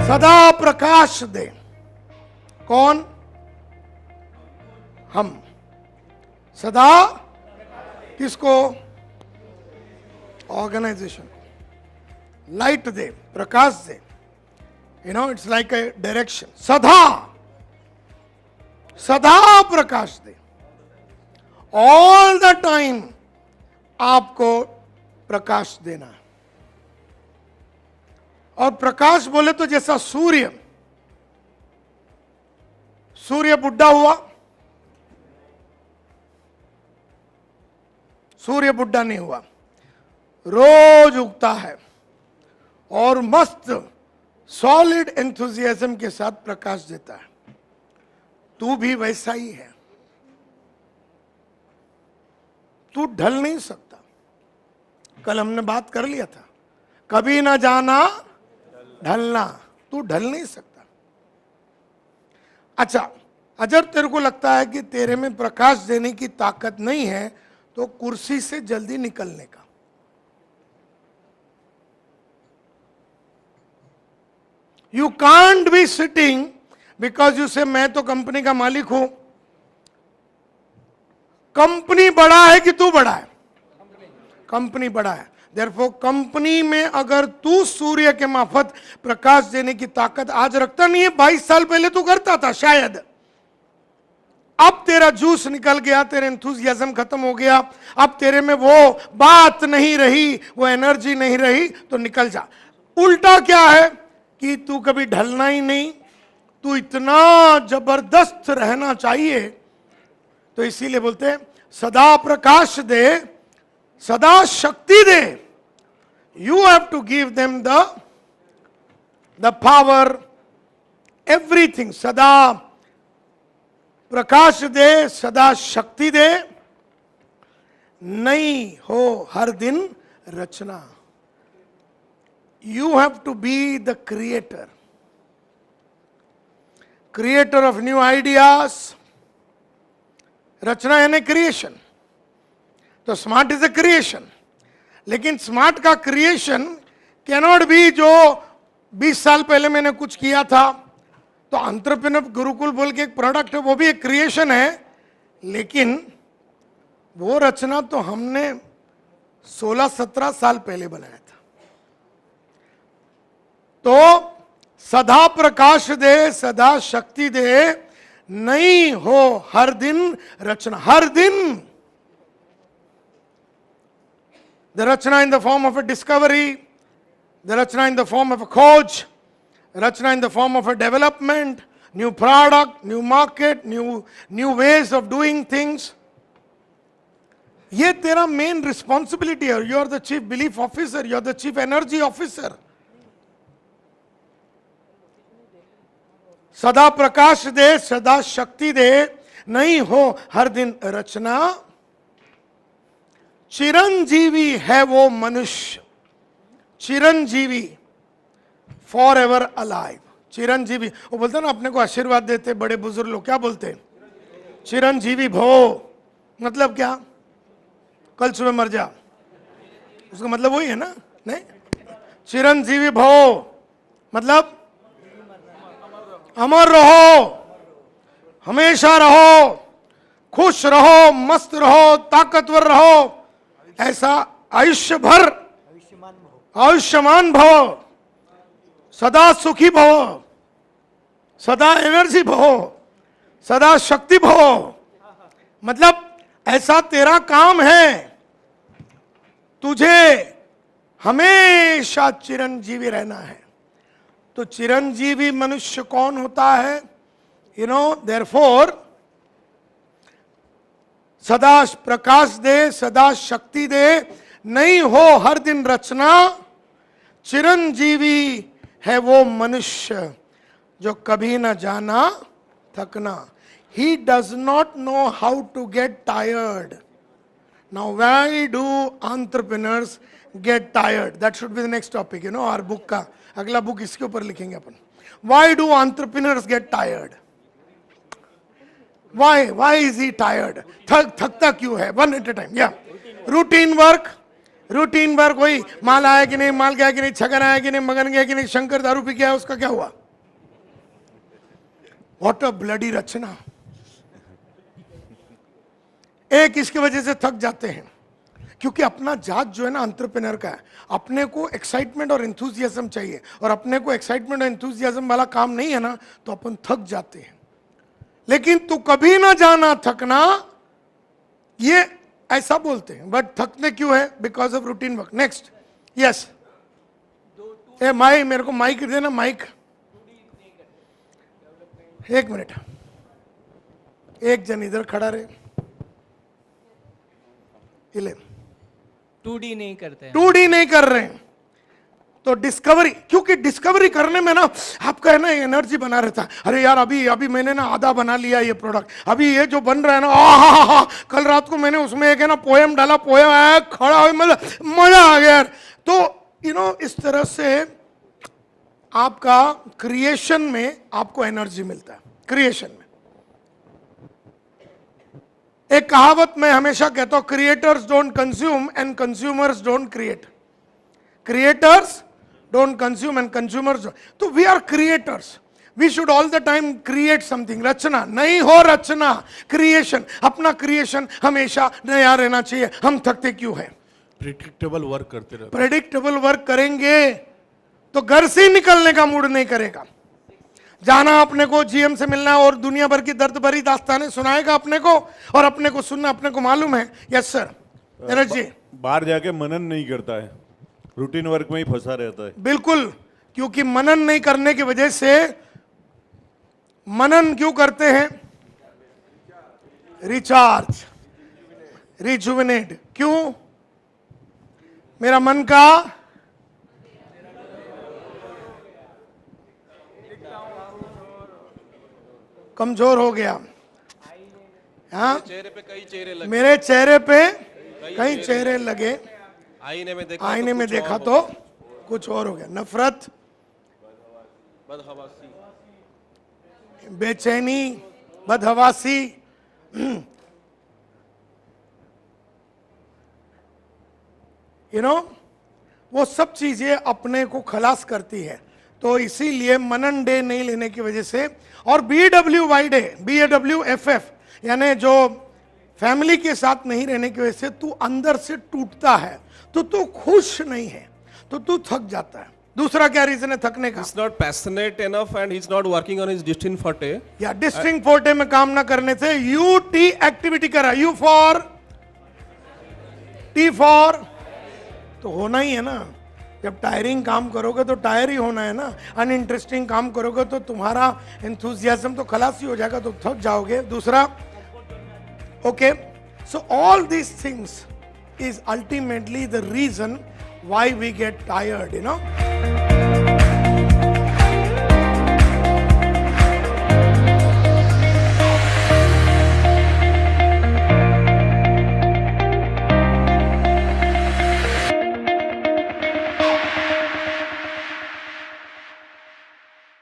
सदा प्रकाश दे। कौन? हम। सदा किसको? ऑर्गेनाइजेशन को light they, Prakash they. You know, it's like a direction. सदा सदा प्रकाश दे। ऑल द टाइम आपको प्रकाश देना है। और प्रकाश बोले तो जैसा सूर्य, सूर्य बुढ़ा हुआ, सूर्य बुढ़ा नहीं हुआ, रोज उगता है और मस्त सॉलिड एंथुजियाज्म के साथ प्रकाश देता है। तू भी वैसा ही है। तू ढल नहीं सकता। कल हमने बात कर लिया था, कभी ना जाना ढलना। तू ढल नहीं सकता। अच्छा, अगर तेरे को लगता है कि तेरे में प्रकाश देने की ताकत नहीं है तो कुर्सी से जल्दी निकलने का। You can't be sitting because you से मैं तो कंपनी का मालिक हूं। कंपनी बड़ा है कि तू बड़ा है? कंपनी बड़ा है। Therefore, कंपनी में अगर तू सूर्य के मार्फत प्रकाश देने की ताकत आज रखता नहीं है, 22 साल पहले तू करता था शायद। अब तेरा जूस निकल गया, तेरे एंथुसियाज्म खत्म हो गया, अब तेरे में वो बात नहीं रही, वो एनर्जी नहीं रही, तो निकल जा। उल्टा क्या है कि तू कभी ढलना ही नहीं, तू इतना जबरदस्त रहना चाहिए। तो इसीलिए बोलते हैं सदा प्रकाश दे, सदा शक्ति दे। You have to give them the power, everything. सदा प्रकाश दे, सदा शक्ति दे। नहीं हो हर दिन रचना। You have to be the creator. Creator of new ideas. रचना यानी क्रिएशन। तो स्मार्ट इज ए क्रिएशन। लेकिन स्मार्ट का क्रिएशन कैनॉट बी जो 20 साल पहले मैंने कुछ किया था। तो एंटरप्रेन्योर गुरुकुल बोल के एक प्रोडक्ट है, वो भी एक क्रिएशन है, लेकिन वो रचना तो हमने 16-17 साल पहले बनाया था। तो सदा प्रकाश दे, सदा शक्ति दे। नहीं हो हर दिन रचना। हर दिन the rachana in the form of a discovery, the rachana in the form of a coach, rachana in the form of a development, new product, new market, new ways of doing things. ये तेरा main responsibility है. You are the chief belief officer, you are the chief energy officer. सदा प्रकाश दे, सदा शक्ति दे। नहीं हो हर दिन रचना। चिरंजीवी है वो मनुष्य। Chiranjeevi, for ever alive. Chiranjeevi, वो बोलते ना अपने को आशीर्वाद देते बड़े बुजुर्ग लोग, क्या बोलते? चिरंजीवी भो। मतलब क्या? कल सुबह मर जा, उसका मतलब वही है ना? नहीं, चिरंजीवी भो मतलब अमर रहो, हमेशा रहो, खुश रहो, मस्त रहो, ताकतवर रहो, ऐसा आयुष्य भर आयुष्मान भव, सदा सुखी भव, सदा एनर्जी भव, सदा शक्ति भव। मतलब ऐसा तेरा काम है, तुझे हमेशा चिरंजीवी रहना है। तो चिरंजीवी मनुष्य कौन होता है? यू नो, देयरफॉर सदा प्रकाश दे, सदा शक्ति दे। नहीं हो हर दिन रचना। चिरंजीवी है वो मनुष्य जो कभी न जाना थकना। He does not know how to get tired. Now, why do entrepreneurs get tired? That should be the next topic. You know, our book का अगला book इसके ऊपर लिखेंगे अपन. Why do entrepreneurs get tired? Why is he tired? थकता क्यों है? One at a time. Yeah. Routine work, routine work, कोई माल आया कि नहीं, माल गया कि नहीं, छगन आया कि नहीं, मगन गया कि नहीं, शंकर दारू पी गया, उसका क्या हुआ? व्हाट अ ब्लडी रचना। एक इसकी वजह से थक जाते हैं क्योंकि अपना जात जो है ना एंटरप्रेन्योर का है, अपने को एक्साइटमेंट और एंथुजियाज्म चाहिए, और अपने को एक्साइटमेंट और एंथुजियाज्म वाला काम नहीं है ना तो अपन थक जाते हैं। लेकिन तू कभी ना जाना थकना, ये ऐसा बोलते हैं, बट थकते क्यों है? Because of routine work. Next, yes, a mike, मेरे को माइक देना, माइक। एक मिनट, एक जन इधर खड़ा रहे। 2D नहीं करते हैं। 2D नहीं कर रहे हैं तो डिस्कवरी, क्योंकि डिस्कवरी करने में ना आपका है ना एनर्जी बना रहता है। अरे यार अभी मैंने ना आधा बना लिया ये प्रोडक्ट, अभी ये जो बन रहा है ना, कल रात को मैंने उसमें एक है ना पोयम डाला, पोयम आया, खड़ा हो, मजा आ गया यार। तो इस तरह से आपका क्रिएशन में आपको एनर्जी मिलता है। क्रिएशन में एक कहावत मैं हमेशा कहता हूं, creators don't consume and consumers don't create. Creators don't consume and consumers, तो we are creators, we should all the time create something. रचना नहीं हो, रचना, क्रिएशन, अपना क्रिएशन हमेशा नया रहना चाहिए। हम थकते क्यों है? प्रिडिक्टेबल वर्क करते रहते। प्रेडिक्टेबल वर्क करेंगे तो घर से निकलने का मूड नहीं करेगा। जाना अपने को जीएम से मिलना और दुनिया भर की दर्द भरी दास्तानें सुनाएगा अपने को, और अपने को सुनना अपने को मालूम है। Yes sir, energy. बाहर जाके मनन नहीं करता है, रूटीन वर्क में ही फंसा रहता है। बिल्कुल, क्योंकि मनन नहीं करने की वजह से, मनन क्यों करते हैं? Recharge, rejuvenate. क्यों? मेरा मन का कमजोर हो गया। हाँ, चेहरे पे कई चेहरे लगे, मेरे चेहरे पे कई चेहरे लगे, आईने में देखा तो कुछ और हो गया। नफरत, बदहवासी, बेचैनी, बदहवासी, वो सब चीजें अपने को खलास करती है। तो इसीलिए मनन डे नहीं लेने की वजह से, और BWY डे, BAWFF, यानी जो फैमिली के साथ नहीं रहने की वजह से तू अंदर से टूटता है, तो तू खुश नहीं है, तो तू थक जाता है। दूसरा क्या रीजन है थकने का? he's not passionate enough and he's not working on his distinct forte. या डिस्टिंक्ट फोर्टे में काम ना करने से। UT एक्टिविटी करा, U फॉर, T फॉर, तो होना ही है ना। जब टायरिंग काम करोगे तो टायर ही होना है ना। अनइंटरेस्टिंग काम करोगे तो तुम्हारा एंथुजियाज्म तो खलास ही हो जाएगा, तो थक जाओगे। दूसरा, okay, so all these things is ultimately the reason why we get tired,